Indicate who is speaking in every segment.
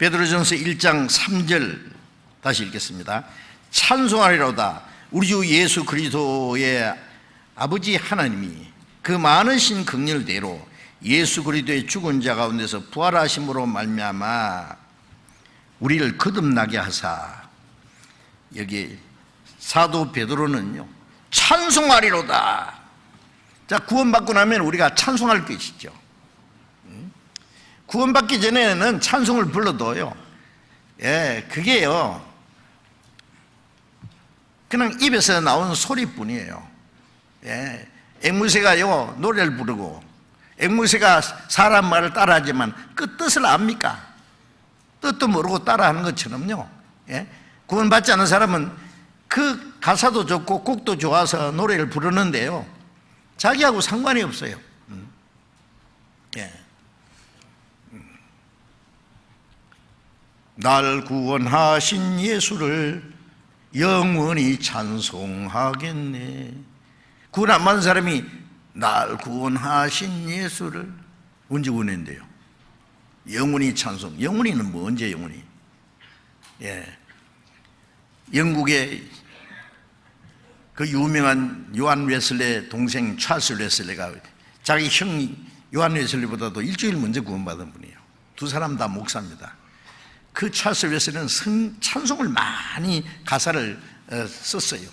Speaker 1: 베드로전서 1장 3절 다시 읽겠습니다. 찬송하리로다. 우리 주 예수 그리스도의 아버지 하나님이 그 많으신 긍휼대로 예수 그리스도의 죽은 자 가운데서 부활하심으로 말미암아 우리를 거듭나게 하사, 여기 사도 베드로는요 찬송하리로다. 자, 구원받고 나면 우리가 찬송할 것이죠. 구원받기 전에는 찬송을 불러도요, 그게요 그냥 입에서 나오는 소리뿐이에요. 앵무새가요 노래를 부르고, 앵무새가 사람 말을 따라하지만 그 뜻을 압니까? 뜻도 모르고 따라하는 것처럼요, 구원받지 않은 사람은 그 가사도 좋고 곡도 좋아서 노래를 부르는데요 자기하고 상관이 없어요. 날 구원하신 예수를 영원히 찬송하겠네. 구원 안 받은 사람이 날 구원하신 예수를 언제 구원했는데요? 영원히 찬송. 영원히는 뭐 언제 영원히? 영국의 그 유명한 요한 웨슬레의 동생 찰스 웨슬레가 자기 형 요한 웨슬레보다도 일주일 먼저 구원받은 분이에요. 두 사람 다 목사입니다. 그 찰스 웨슬레는 찬송을 많이 가사를 썼어요.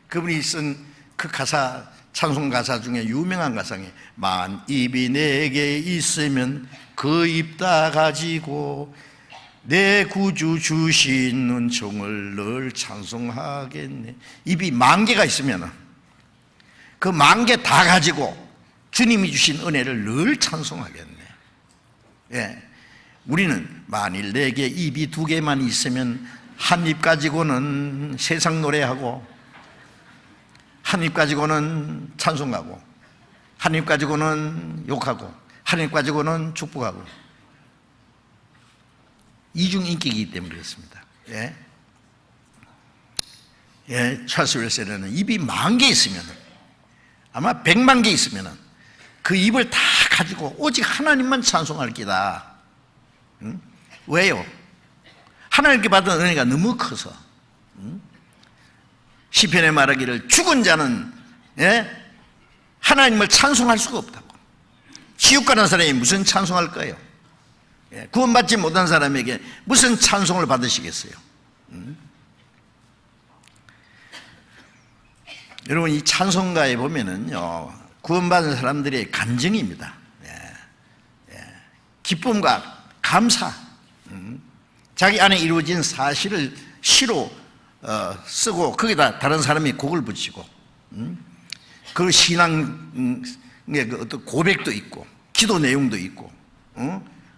Speaker 1: 그분이 쓴 그 가사, 찬송 가사 중에 유명한 가사에 만 입이 내게 있으면 그 입 다 가지고 내 구주 주신 은총을 늘 찬송하겠네. 입이 10,000개가 있으면 그 10,000개 다 가지고 주님이 주신 은혜를 늘 찬송하겠네. 우리는 만일 내게 입이 2개만 있으면 한 입 가지고는 세상 노래하고, 한 입 가지고는 찬송하고, 한 입 가지고는 욕하고, 한 입 가지고는 축복하고. 이중인격이기 때문에 그렇습니다. 찰스 웨슬레는 입이 10,000개 있으면, 아마 100만 개 있으면 그 입을 다 가지고 오직 하나님만 찬송할 기다. 왜요? 하나님께 받은 은혜가 너무 커서. 시편에 말하기를 죽은 자는 하나님을 찬송할 수가 없다고. 지옥 가는 사람이 무슨 찬송할 거예요? 구원받지 못한 사람에게 무슨 찬송을 받으시겠어요? 여러분, 이 찬송가에 보면은요 구원받은 사람들의 감정입니다. 기쁨과 감사, 자기 안에 이루어진 사실을 시로 쓰고 거기다 다른 사람이 곡을 붙이고, 그 신앙의 그 어떤 고백도 있고, 기도 내용도 있고,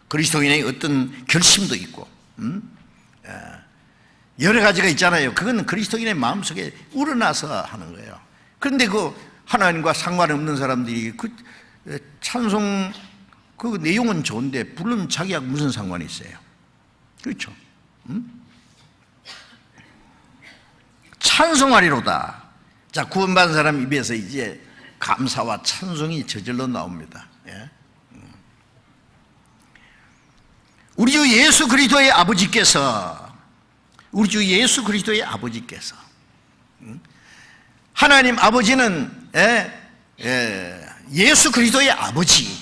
Speaker 1: 그리스도인의 어떤 결심도 있고, 여러 가지가 있잖아요. 그건 그리스도인의 마음속에 우러나서 하는 거예요. 그런데 그 하나님과 상관없는 사람들이 그 찬송 그 내용은 좋은데 부르는 자기하고 무슨 상관이 있어요? 그렇죠? 찬송하리로다. 자, 구원받은 사람 입에서 이제 감사와 찬송이 저절로 나옵니다. 우리 주 예수 그리스도의 아버지께서, 우리 주 예수 그리스도의 아버지께서, 하나님 아버지는 예수 그리스도의 아버지,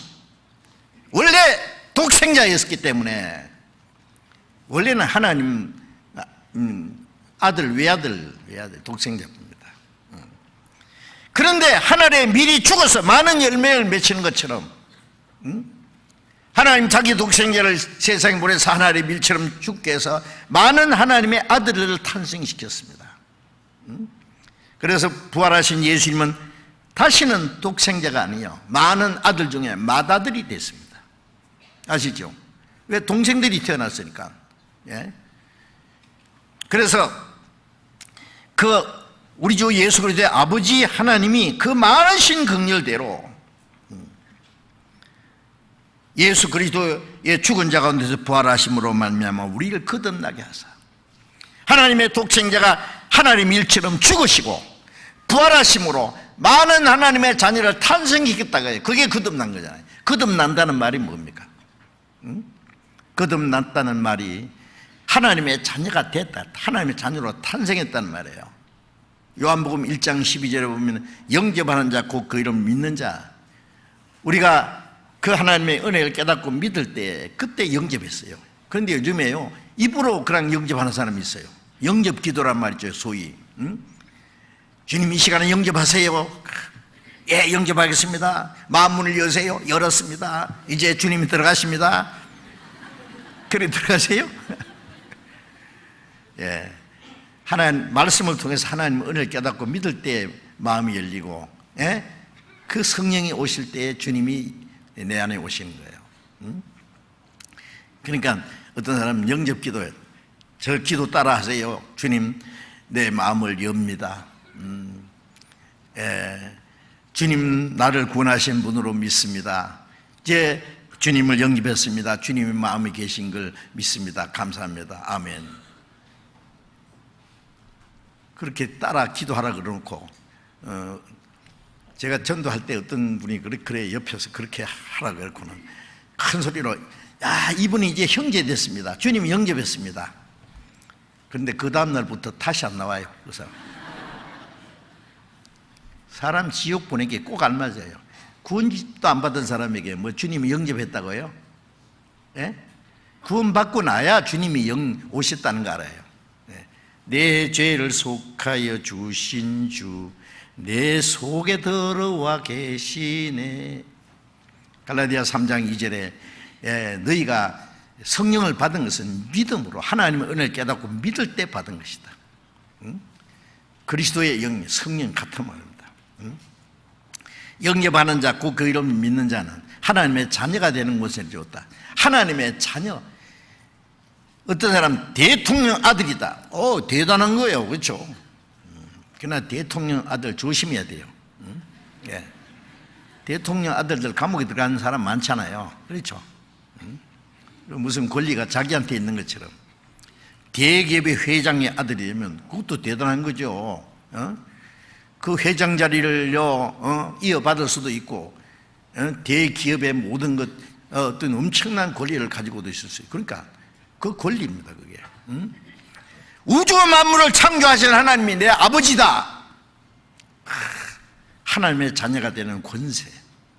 Speaker 1: 원래 독생자였기 때문에, 원래는 하나님 아들, 외아들 독생자입니다. 그런데 하늘에 미리 죽어서 많은 열매를 맺히는 것처럼 하나님 자기 독생자를 세상에 보내서 하늘의 밀처럼 죽게 해서 많은 하나님의 아들을 탄생시켰습니다. 그래서 부활하신 예수님은 다시는 독생자가 아니요 많은 아들 중에 맏아들이 됐습니다. 아시죠? 왜? 동생들이 태어났으니까. 그래서 그 우리 주 예수 그리스도의 아버지 하나님이 그 많으신 긍휼대로 예수 그리스도의 죽은 자 가운데서 부활하심으로 말미암아 우리를 거듭나게 하사, 하나님의 독생자가 하나님 일처럼 죽으시고 부활하심으로 많은 하나님의 자녀를 탄생시켰다가 해요. 그게 거듭난 거잖아요. 거듭난다는 말이 뭡니까? 거듭났다는 말이 하나님의 자녀가 됐다, 하나님의 자녀로 탄생했다는 말이에요. 요한복음 1장 12절에 보면 영접하는 자 곧 그 이름 믿는 자, 우리가 그 하나님의 은혜를 깨닫고 믿을 때 그때 영접했어요. 그런데 요즘에요, 입으로 그냥 영접하는 사람이 있어요. 영접 기도란 말이죠, 소위. 주님 이 시간에 영접하세요. 예, 영접하겠습니다. 마음 문을 여세요. 열었습니다. 이제 주님이 들어가십니다. 그래, 들어가세요. 예, 하나님 말씀을 통해서 하나님 은혜를 깨닫고 믿을 때 마음이 열리고, 예? 그 성령이 오실 때 주님이 내 안에 오시는 거예요. 그러니까 어떤 사람은 영접 기도에 저 기도 따라 하세요. 주님 내 마음을 엽니다. 주님 나를 구원하신 분으로 믿습니다. 이제 주님을 영접했습니다. 주님의 마음에 계신 걸 믿습니다. 감사합니다. 아멘. 그렇게 따라 기도하라 그러놓고, 제가 전도할 때 어떤 분이 그래 옆에서 그렇게 하라 그랬고는 큰 소리로, 야, 이분이 이제 형제 됐습니다. 주님이 영접했습니다. 그런데 그 다음날부터 다시 안 나와요. 그래서 사람 지옥 보내기에 꼭 알맞아요. 구원도 안 받은 사람에게 뭐 주님이 영접했다고요? 예? 구원받고 나야 주님이 오셨다는 거 알아요. 내 죄를 속하여 주신 주 내 속에 들어와 계시네. 갈라디아 3장 2절에 너희가 성령을 받은 것은 믿음으로 하나님의 은혜를 깨닫고 믿을 때 받은 것이다. 그리스도의 영, 성령 같은 말입니다. 영접하는 자, 곧 그 이름을 믿는 자는 하나님의 자녀가 되는 것을 주었다. 하나님의 자녀. 어떤 사람 대통령 아들이다. 대단한 거예요. 그렇죠? 그러나 대통령 아들 조심해야 돼요. 예. 대통령 아들들 감옥에 들어가는 사람 많잖아요. 그렇죠? 무슨 권리가 자기한테 있는 것처럼. 대기업의 회장의 아들이면 그것도 대단한 거죠. 그 회장 자리를요, 이어받을 수도 있고, 대기업의 모든 것, 어떤 엄청난 권리를 가지고도 있을 수 있어요. 그러니까 그 권리입니다, 그게. 우주 만물을 창조하신 하나님이 내 아버지다. 하나님의 자녀가 되는 권세.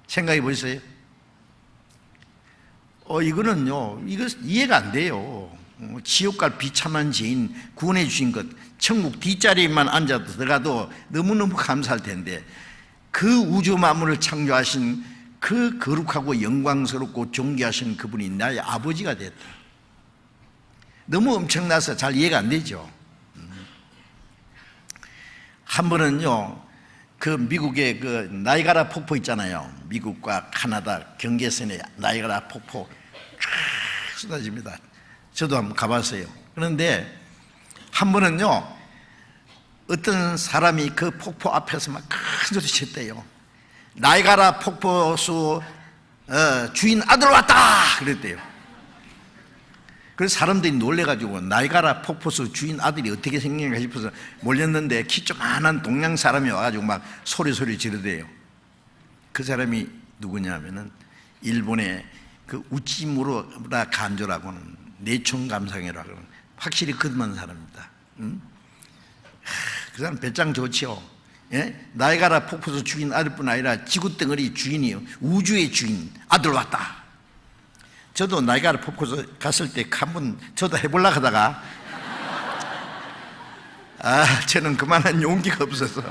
Speaker 1: 생각해 보세요. 이거는요, 이거 이해가 안 돼요. 지옥 갈 비참한 죄인 구원해 주신 것, 천국 뒷자리에만 앉아도 들어가도 너무너무 감사할 텐데, 그 우주 만물을 창조하신 그 거룩하고 영광스럽고 존귀하신 그분이 나의 아버지가 됐다. 너무 엄청나서 잘 이해가 안 되죠. 한 번은요, 그 미국의 그 나이가라 폭포 있잖아요. 미국과 카나다 경계선에 나이가라 폭포 쫙 쏟아집니다. 저도 한번 가봤어요. 그런데 한 번은요, 어떤 사람이 그 폭포 앞에서 막 큰 소리 쳤대요. 나이가라 폭포수 주인 아들 왔다 그랬대요. 그래서 사람들이 놀래가지고 나이가라 폭포수 주인 아들이 어떻게 생긴가 싶어서 몰렸는데 키 조그만한 동양 사람이 와가지고 막 소리 지르대요. 그 사람이 누구냐면은 일본의 그 우치무라 간조라고 하는 내촌감상이라고 하는 확실히 거듭난 사람입니다. 그 사람 배짱 좋지요. 예? 나이가라 폭포수 주인 아들뿐 아니라 지구덩어리 주인이요, 우주의 주인 아들 왔다. 저도 나이가라 폭포수 갔을 때 한번 저도 해보려고 하다가 저는 그만한 용기가 없어서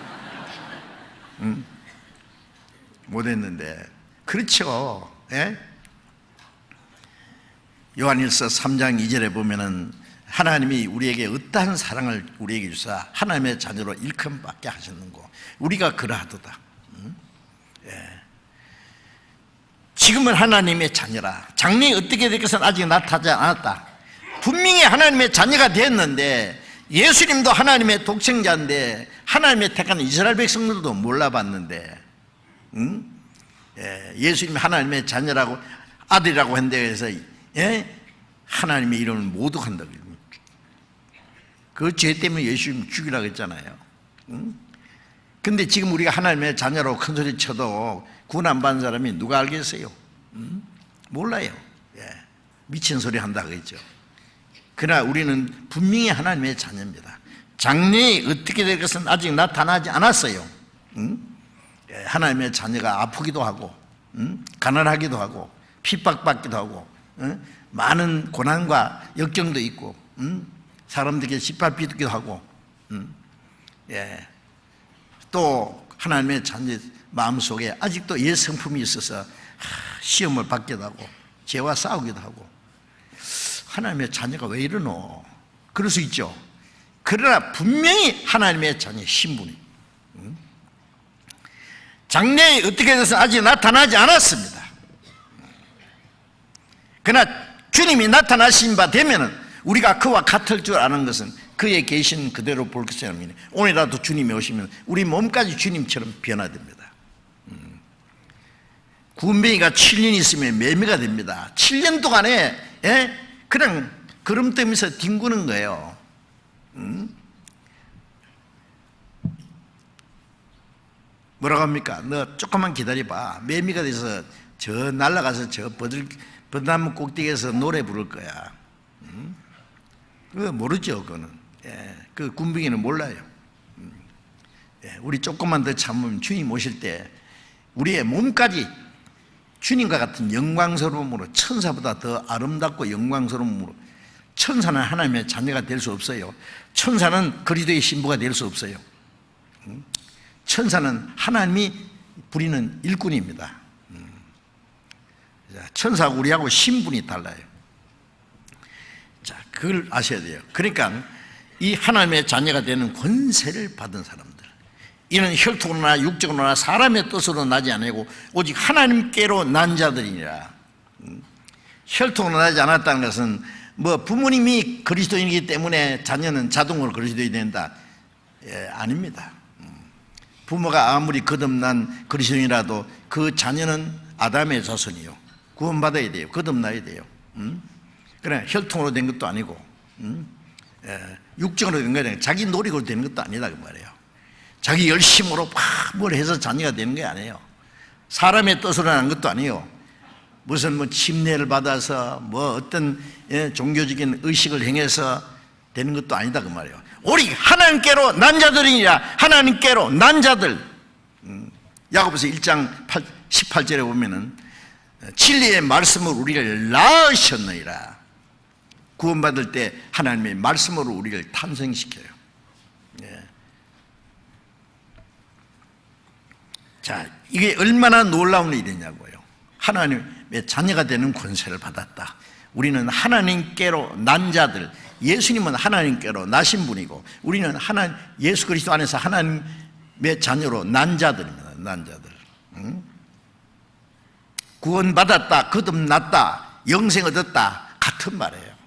Speaker 1: 못했는데, 그렇죠. 예? 요한일서 3장 2절에 보면은 하나님이 우리에게 어떠한 사랑을 우리에게 주사 하나님의 자녀로 일컬음받게 하셨는고 우리가 그러하도다. 지금은 하나님의 자녀라. 장래에 어떻게 될 것은 아직 나타나지 않았다. 분명히 하나님의 자녀가 됐는데, 예수님도 하나님의 독생자인데 하나님의 택한 이스라엘 백성들도 몰라봤는데, 예수님이 하나님의 자녀라고 아들이라고 한다고 해서 하나님의 이름을 모독한다고. 그 죄 때문에 예수님 죽이라고 했잖아요. 근데 지금 우리가 하나님의 자녀라고 큰소리 쳐도 구원 안 받은 사람이 누가 알겠어요? 몰라요. 미친 소리 한다 그랬죠. 그러나 우리는 분명히 하나님의 자녀입니다. 장래에 어떻게 될 것은 아직 나타나지 않았어요. 하나님의 자녀가 아프기도 하고 가난하기도 하고 핍박받기도 하고 많은 고난과 역경도 있고 사람들에게 짓밟히기도 하고 또 하나님의 자녀 마음속에 아직도 옛 성품이 있어서 시험을 받기도 하고 죄와 싸우기도 하고 하나님의 자녀가 왜 이러노? 그럴 수 있죠. 그러나 분명히 하나님의 자녀 신분이 장래에 어떻게 돼서 아직 나타나지 않았습니다. 그러나 주님이 나타나신 바 되면은 우리가 그와 같을 줄 아는 것은 그의 계신 그대로 볼 것이라 믿는. 오늘이라도 주님이 오시면 우리 몸까지 주님처럼 변화됩니다. 구은뱅이가 7년 있으면 매미가 됩니다. 7년 동안에 그냥 걸음떠면서 뒹구는 거예요. 뭐라고 합니까? 너 조금만 기다려봐. 매미가 돼서 저 날아가서 저 버드나무 꼭대기에서 노래 부를 거야. 그거 모르죠, 그거는. 그 군뱅이는 몰라요. 우리 조금만 더 참으면 주님 오실 때 우리의 몸까지 주님과 같은 영광스러움으로 천사보다 더 아름답고 영광스러움으로 천사는 하나님의 자녀가 될 수 없어요. 천사는 그리스도의 신부가 될 수 없어요. 천사는 하나님이 부리는 일꾼입니다. 천사하고 우리하고 신분이 달라요. 자, 그걸 아셔야 돼요. 그러니까 이 하나님의 자녀가 되는 권세를 받은 사람들, 이는 혈통으로나 육적으로나 사람의 뜻으로 나지 아니고 오직 하나님께로 난 자들이니라. 혈통으로 나지 않았다는 것은 뭐 부모님이 그리스도인이기 때문에 자녀는 자동으로 그리스도인이 된다, 아닙니다. 부모가 아무리 거듭난 그리스도인이라도 그 자녀는 아담의 자손이요, 구원받아야 돼요. 거듭나야 돼요. 그래, 혈통으로 된 것도 아니고 육적으로 된 거 아니고 자기 노력으로 되는 것도 아니다 그 말이에요. 자기 열심으로 막 뭘 해서 자녀가 되는 게 아니에요. 사람의 뜻으로 난 것도 아니에요. 무슨 뭐 침례를 받아서 뭐 어떤 종교적인 의식을 행해서 되는 것도 아니다 그 말이에요. 오직 하나님께로 난 자들이니라. 하나님께로 난 자들. 야고보서 1장 18절에 보면은 진리의 말씀으로 우리를 낳으셨느니라. 구원받을 때 하나님의 말씀으로 우리를 탄생시켜요. 자, 이게 얼마나 놀라운 일이냐고요. 하나님의 자녀가 되는 권세를 받았다. 우리는 하나님께로 난 자들, 예수님은 하나님께로 나신 분이고 우리는 예수 그리스도 안에서 하나님의 자녀로 난 자들입니다. 난 자들. 구원받았다, 거듭났다, 영생 얻었다 같은 말이에요.